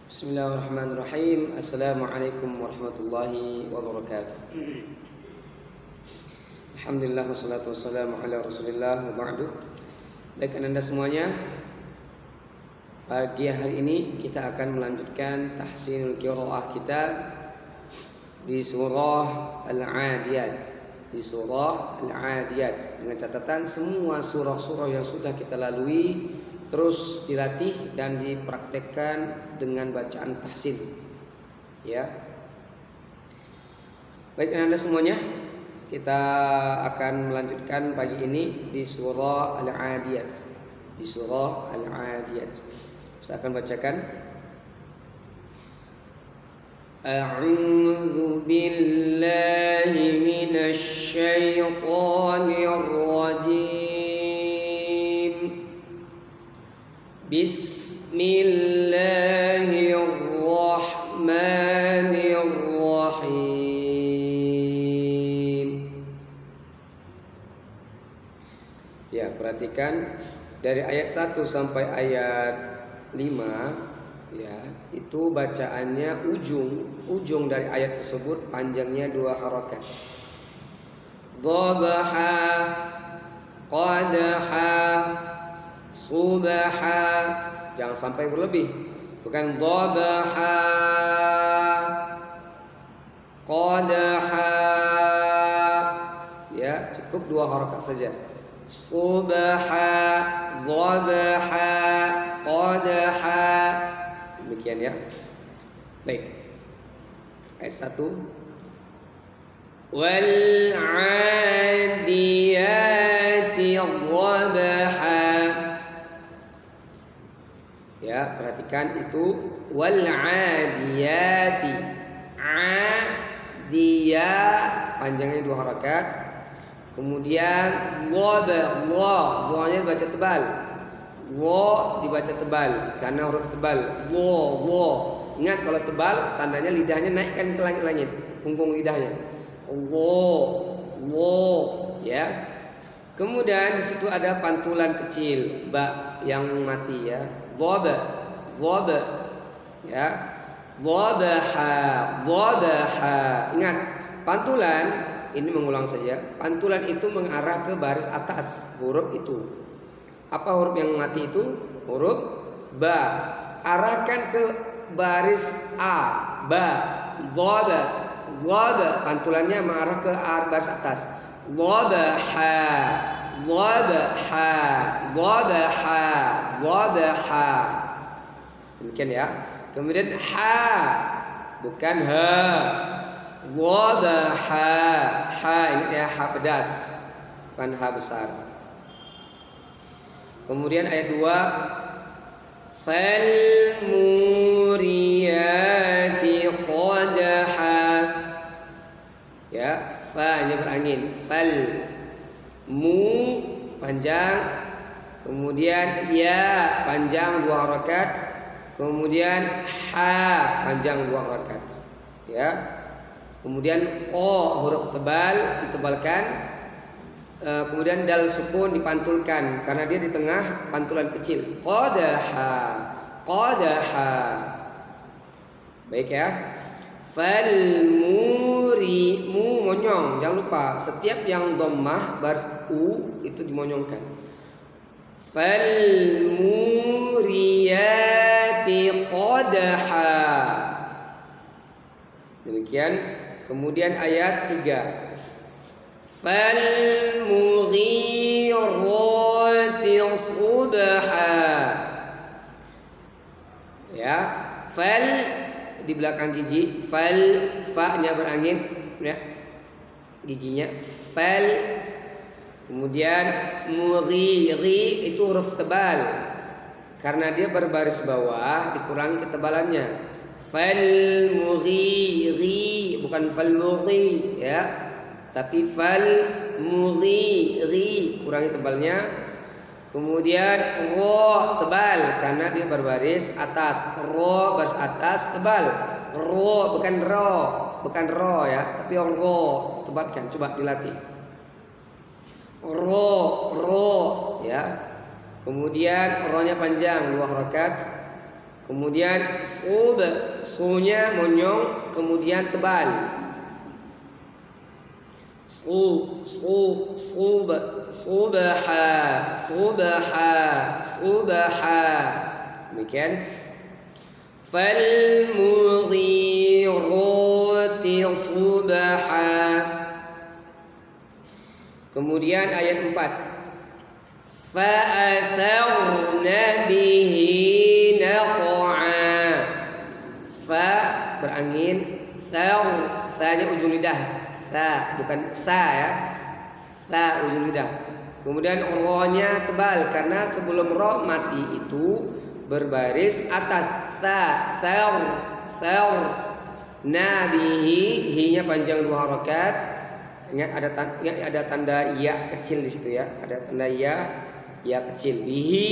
Bismillahirrahmanirrahim. Assalamualaikum warahmatullahi wabarakatuh. Alhamdulillah wassalatu wassalamu ala Rasulillah wa ba'du. Baik Anda semuanya, pagi hari ini kita akan melanjutkan tahsinul qiraah kita di surah Al-Adiyat. Di surah Al-Adiyat, dengan catatan semua surah-surah yang sudah kita lalui terus dilatih dan dipraktekkan dengan bacaan tahsin. Ya. Baik Anda semuanya, kita akan melanjutkan pagi ini di surah Al-Adiyat. Di surah Al-Adiyat. Saya akan bacakan. A'udzu billahi minasy syaithanir rajim. Bismillahirrahmanirrahim. Ya, perhatikan dari ayat 1 sampai ayat 5, ya, itu bacaannya ujung dari ayat tersebut panjangnya 2 harakat. Dhabaha, qadaha, subaha, jangan sampai berlebih. Bukan dhabaha, qadaha, ya, cukup 2 harakat saja. Subaha, dhabaha, qadaha. Demikian ya. Baik. Ayat 1. Wal 'adiyati dhabaha. Ya, perhatikan itu wal 'adiyati. Adiya panjangnya 2 harakat. Kemudian dha-nya dibaca tebal. Dha dibaca tebal karena huruf tebal. Dha. Ingat kalau tebal tandanya lidahnya naikkan ke langit-langit, punggung lidahnya. Dha. Ya. Kemudian di situ ada pantulan kecil ba yang mati ya. Dhaba. Ya. Dhabaha. Ingat, pantulan ini mengulang saja. Pantulan itu mengarah ke baris atas huruf itu. Apa huruf yang mati itu? Huruf ba. Arahkan ke baris a, ba. Dhaba. Pantulannya mengarah ke baris atas. Dhabaha. Demikian ya. Kemudian ha, bukan ha. Dhabaha. Ha, ingat ya, ha pedas, bukan ha besar. Kemudian ayat 2, fal muriyati qadaha. Ya, fa-nya berangin. Fal, mu panjang, kemudian ya panjang 2 harakat, kemudian ha panjang 2 harakat. Ya. Kemudian o huruf tebal ditebalkan, kemudian dal sukun dipantulkan karena dia di tengah pantulan kecil. Qadaha. Baik ya. Fal muri, mu monyong, jangan lupa setiap yang dhammah baris u itu dimonyongkan. Fal muriyati qadaha. Demikian. Kemudian ayat 3. Fal mughirati subha. Ya, fal di belakang gigi, fal, fa-nya berangin ya. Giginya fal. Kemudian mughiri itu huruf tebal. Karena dia berbaris bawah dikurangi ketebalannya. Fal mughiri, bukan fal mughi ya, tapi fal mughiri, kurangi tebalnya. Kemudian ro tebal karena dia berbaris atas. Ro baris atas tebal. Ro bukan ro ya, tapi ro tebalkan. Coba dilatih. Ro ya. Kemudian ro-nya panjang 2 harakat. Kemudian sub, sunya monyong kemudian tebal. Subha, subha. Demikian. Fal mughirati subha. Kemudian ayat 4. Fa'atharna bihi naq'a. Fa berangin, sa-nya ujung lidah. Sa, bukan sa ya. Sa ujung lidah. Kemudian ro-nya tebal karena sebelum ro mati itu berbaris atas sa, thar. Nabihi, hi-nya panjang 2 harakat. Ingat ada tanda ya kecil di situ ya. Ada tanda ya kecil. Bihi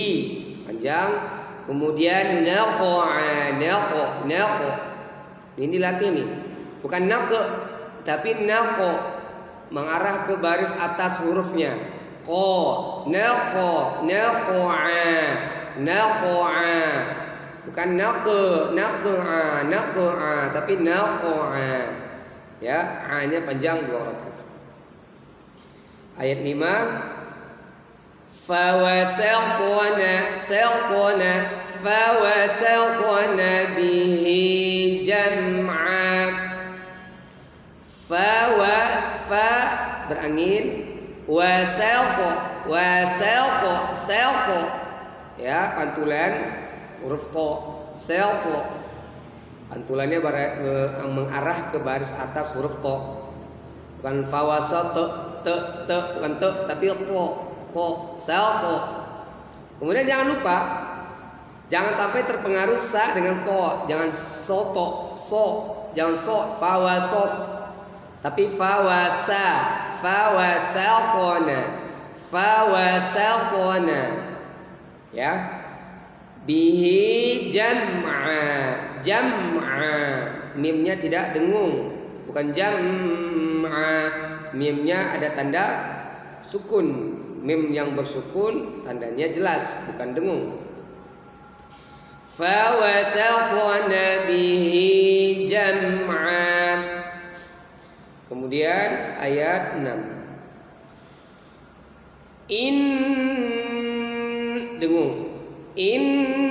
panjang. Kemudian naqa. Ini dilatih nih. Bukan naqa tapi naqo, mengarah ke baris atas hurufnya. Qa, naqo, naqa'a. Bukan naqa'a, tapi naqa'a. Ya, a-nya panjang 2 harakat. Ayat 5. Fawasaqna bihi jam'a. Fa berangin, wasalqa ya, pantulan huruf to, salqa pantulannya mengarah ke baris atas huruf to, bukan fawasa te bukan te tapi to salqa. Kemudian jangan lupa, jangan sampai terpengaruh sa dengan to, jangan jangan fawasot, tapi fawasaqna ya, bihi jam'a, mimnya tidak dengung, bukan jam'a, mimnya ada tanda sukun, mim yang bersukun tandanya jelas, bukan dengung. Fawasaqna bihi jam'a. Kemudian ayat 6. Dengung. Innal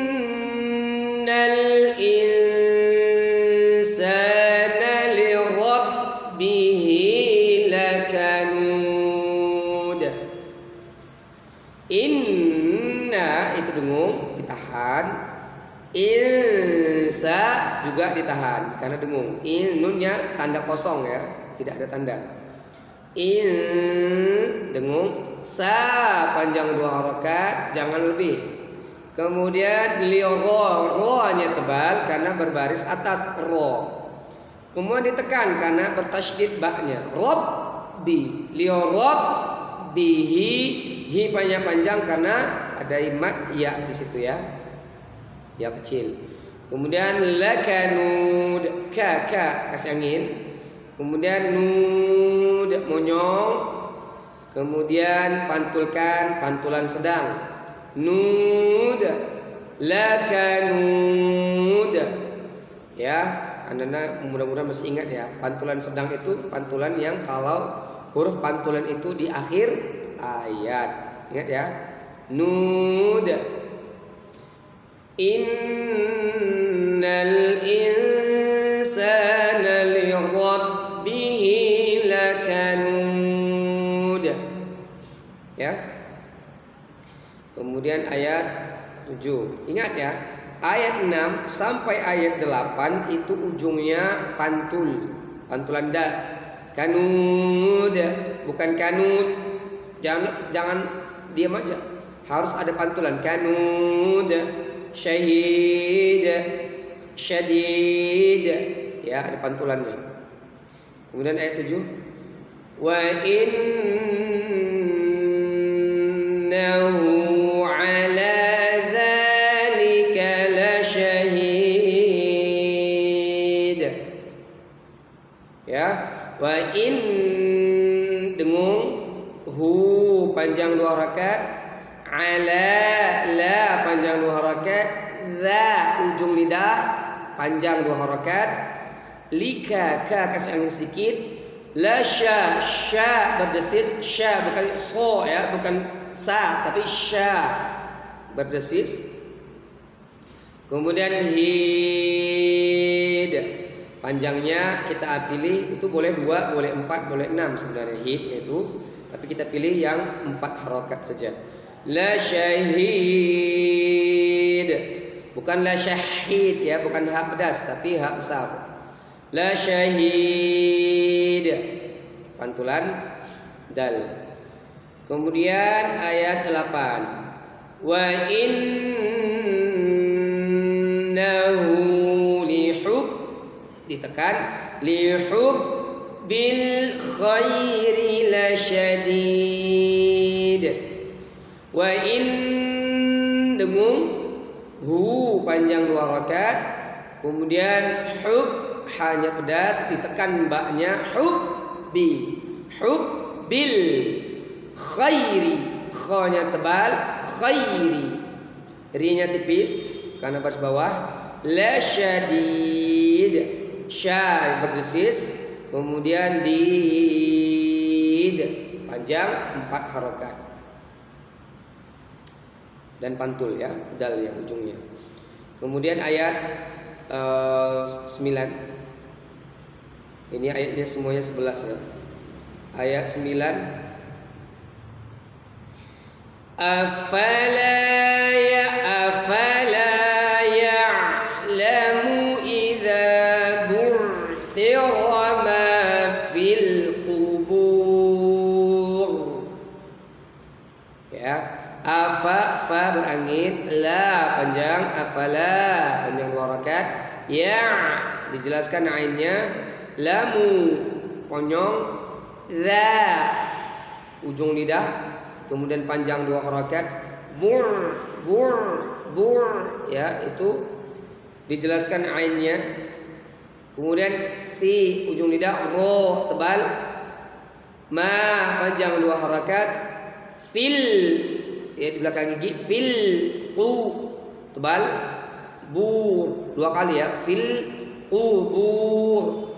insana li rabbihi lakanud. Inna itu dengung, ditahan. Insa juga ditahan karena dengung. Nunnya tanda kosong ya, tidak ada tanda. In dengung, sa panjang 2 harakat, jangan lebih. Kemudian ro-nya tebal karena berbaris atas ro. Kemudian ditekan karena bertasydid ba-nya. Rabbi, bihi, hi panjang karena ada imat ya di situ ya. Ya kecil. Kemudian lakanud, ka kasih angin. Kemudian nud monyong. Kemudian pantulkan pantulan sedang. Nud, lakanud. Ya, Anda mudah-mudahan masih ingat ya. Pantulan sedang itu pantulan yang kalau huruf pantulan itu di akhir ayat. Ingat ya. Nud. Innal insana li rabbihi lakanud. Ya. Kemudian ayat 7. Ingat ya, ayat 6 sampai ayat 8 itu ujungnya pantulan da. Kanud, bukan kanud. Jangan diam aja. Harus ada pantulan. Kanud, syahid, syadid. Ya, ada pantulannya. Kemudian ayat 7. Wa innahu ala dzalika lasyahid. Ya, wa in dengung, hu panjang 2 harakat, ala la panjang 2 harakat, Za ujung lidah panjang 2 harakat. Lika ka kasih angin sedikit. La sya berdesis. Sya bukan so ya, bukan sa tapi sya berdesis. Kemudian hid panjangnya kita pilih itu boleh 2, boleh 4, boleh 6 sebenarnya hid yaitu, tapi kita pilih yang 4 harakat saja. La syahid bukan la syahid ya, bukan ha pedas tapi ha besar. La syahid pantulan dal. Kemudian ayat 8. Wa innahu lihub ditekan lihub bil khairi lasyadid. Wa in dengung hu panjang 2 harakat. Kemudian hub hanya pedas ditekan baknya hubbi. Hubbil khairi khanya tebal khairi. Rinya tipis karena baris bawah. La syadid sya berdesis. Kemudian did panjang 4 harakat. Dan pantul ya, dal yang ujungnya. Kemudian ayat 9. Ini ayatnya semuanya 11 ya. Ayat 9. Afala ya'lamu idza bu'thira ma fil qubur. Ya, afa fa berangin, la panjang, afala panjang 2 harakat, ya dijelaskan ainnya, lamu ponyong, za ujung lidah kemudian panjang 2 harakat, bur ya itu dijelaskan ainnya. Kemudian si ujung lidah ro tebal, ma panjang 2 harakat, fil ya di belakang gigi, fil qu tebal, bur 2 kali ya, fil qubur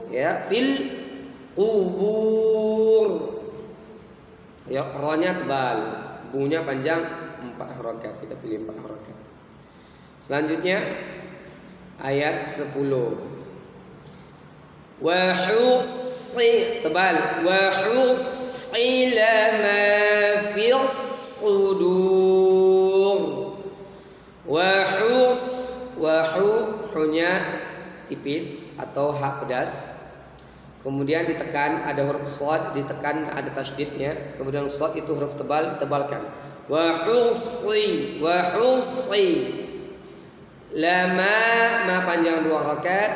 ya, fil qubur ya, ro-nya tebal, bu-nya panjang 4 harakat, kita pilih 4 harakat. Selanjutnya ayat 10. Wa husi tebal, wa husila ma fis sudur. Wa hu-nya tipis atau ha pedas. Kemudian ditekan, ada huruf shad, ditekan ada tasydidnya. Kemudian shad itu huruf tebal, ditebalkan. Wa husi lama ma panjang 2 harakat,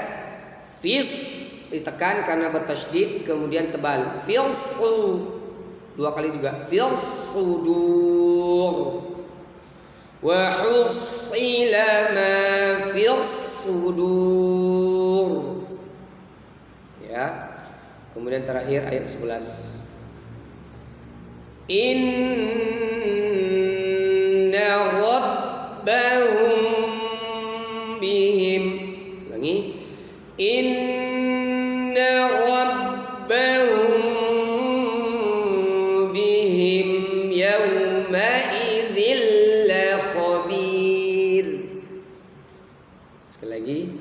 fis ditekan karena bertasydid kemudian tebal, fis 2 kali juga, fis sudur. Wa husila ma fis sudur ya. Kemudian terakhir ayat 11. Inna rabbahum bihim. Ulangi. Inna rabbahum bihim yawma idzil la khabir. Sekali lagi.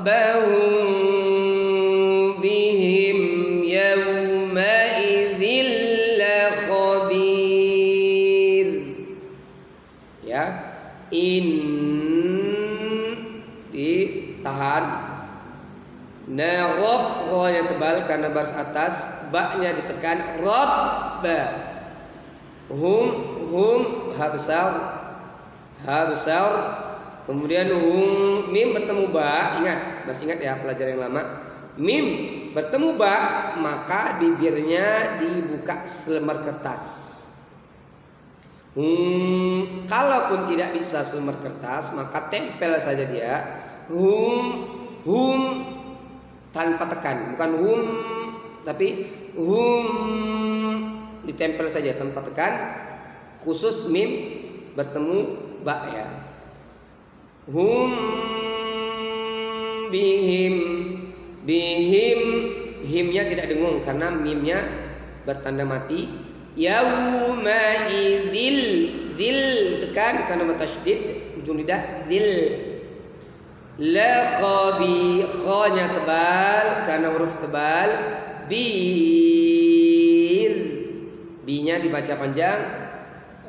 Rabbahum bihim yawma idzil la khabir. Ya, ditahan. Rabb ro-nya tebal karena baris atas, ba-nya ditekan, rabba. Hum ha besar. Kemudian mim bertemu ba, masih ingat ya pelajaran yang lama. Mim bertemu ba, maka bibirnya dibuka selembar kertas. Kalaupun tidak bisa selembar kertas, maka tempel saja dia. Tanpa tekan, bukan tapi ditempel saja tanpa tekan, khusus mim bertemu ba ya. Hum bihim, bihim, himnya tidak dengung karena mimnya bertanda mati. Yauma idzil, zil tekan karena tasydid ujung lidah zil. La khabi, khanya tebal karena huruf tebal. Bir, B-nya dibaca panjang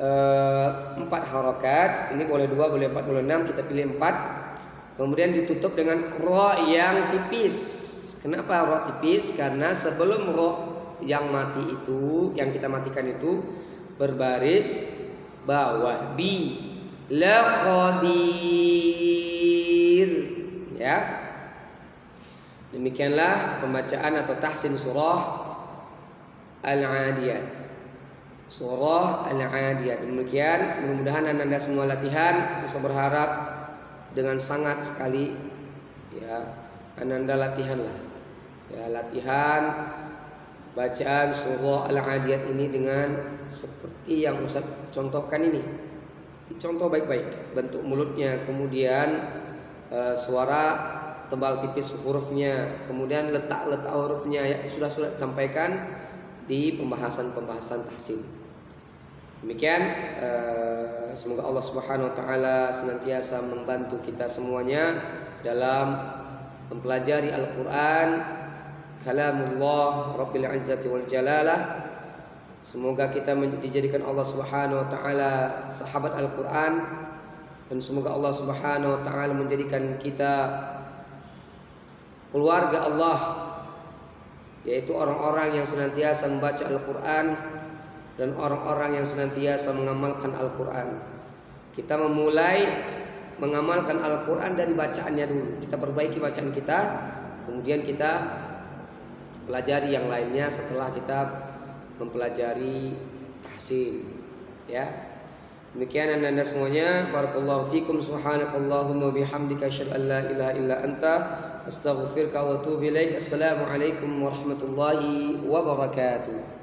4 harakat. Ini boleh 2, boleh 4, boleh 6. Kita pilih 4. Kemudian ditutup dengan ro yang tipis. Kenapa ro tipis? Karena sebelum ro yang mati itu, yang kita matikan itu berbaris bawah. B, la khabir, ya. Demikianlah pembacaan atau tahsin surah Al-Adiyat. Surah Al-Adiyat. Demikian, mudah-mudahan Anda semua latihan. Bisa berharap dengan sangat sekali, ya, Anda latihanlah. Ya, latihan bacaan surah Al-Adiyat ini dengan seperti yang Ustaz contohkan ini. Dicontoh baik-baik bentuk mulutnya, kemudian suara tebal tipis hurufnya, kemudian letak-letak hurufnya, ya, sudah sampaikan di pembahasan tahsin. Demikian, semoga Allah Subhanahu wa taala senantiasa membantu kita semuanya dalam mempelajari Al-Qur'an, kalamullah Rabbil Izzati wal Jalalah. Semoga kita dijadikan Allah Subhanahu wa taala sahabat Al-Qur'an, dan semoga Allah Subhanahu wa taala menjadikan kita keluarga Allah, yaitu orang-orang yang senantiasa membaca Al-Quran dan orang-orang yang senantiasa mengamalkan Al-Quran. Kita memulai mengamalkan Al-Quran dari bacaannya dulu. Kita perbaiki bacaan kita, kemudian kita pelajari yang lainnya setelah kita mempelajari tahsin, ya. Demikian anda semuanya. Barakallahu fikum. Subhanakallahumma bihamdika asyhadu an la ilaha illa anta astaghfiruka wa atubu ilaik. Assalamualaikum warahmatullahi wabarakatuh.